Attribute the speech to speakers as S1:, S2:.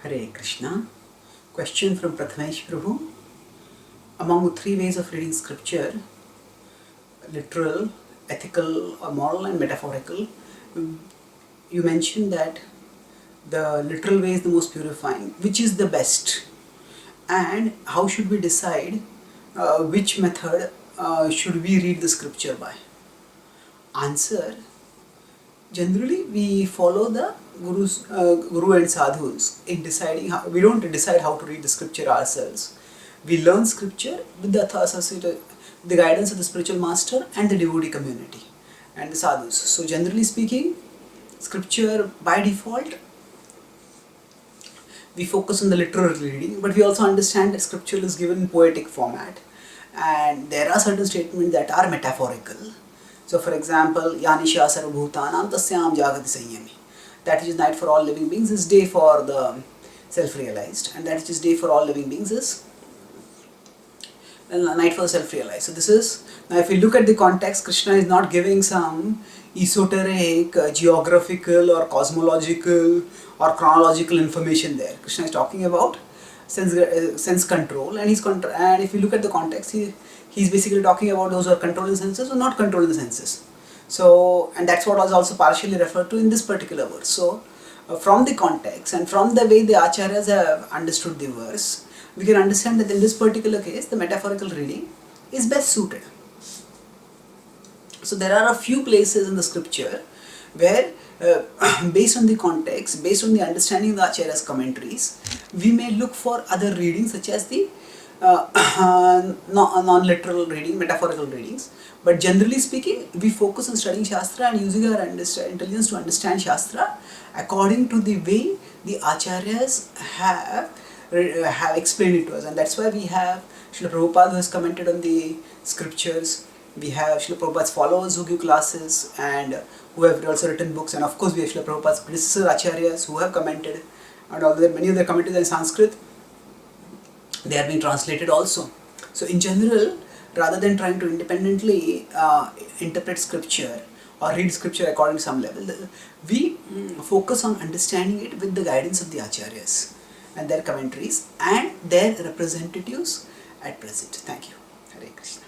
S1: Hare Krishna. Question from Prathamesh Prabhu. Among three ways of reading scripture, literal, ethical or moral, and metaphorical, you mentioned that the literal way is the most purifying. Which is the best? And how should we decide which method should we read the scripture by? Answer: generally we follow the guru and sadhus in deciding how. We don't decide how to read the scripture ourselves. We learn scripture with the guidance of the spiritual master and the devotee community and the sadhus. So generally speaking, scripture by default, we focus on the literal reading, but we also understand that scripture is given in poetic format, and there are certain statements that are metaphorical. So for example, Yanisha Sarvabhutanam Tasyam Jagati Sanyami. That which is night for all living beings is day for the self-realized, and that which is day for all living beings is night for the self-realized. So this is, now if we look at the context, Krishna is not giving some esoteric, geographical or cosmological or chronological information there. Krishna is talking about sense control, and and if you look at the context, he's basically talking about those who are controlling the senses or not controlling the senses. So, and that's what was also partially referred to in this particular verse. So, from the context and from the way the acharyas have understood the verse, we can understand that in this particular case, the metaphorical reading is best suited. So, there are a few places in the scripture where based on the context, based on the understanding of the acharyas' commentaries, we may look for other readings such as the non-literal reading, metaphorical readings. But generally speaking, we focus on studying Shastra and using our intelligence to understand Shastra according to the way the acharyas have explained it to us. And that's why we have Srila Prabhupada who has commented on the scriptures. We have Srila Prabhupada's followers who give classes and who have also written books, and of course we have Srila Prabhupada's predecessor acharyas who have commented, and although many of their commentaries are in Sanskrit, they are being translated also. So in general, rather than trying to independently interpret scripture or read scripture according to some level, we focus on understanding it with the guidance of the acharyas and their commentaries and their representatives at present. Thank you. Hare Krishna.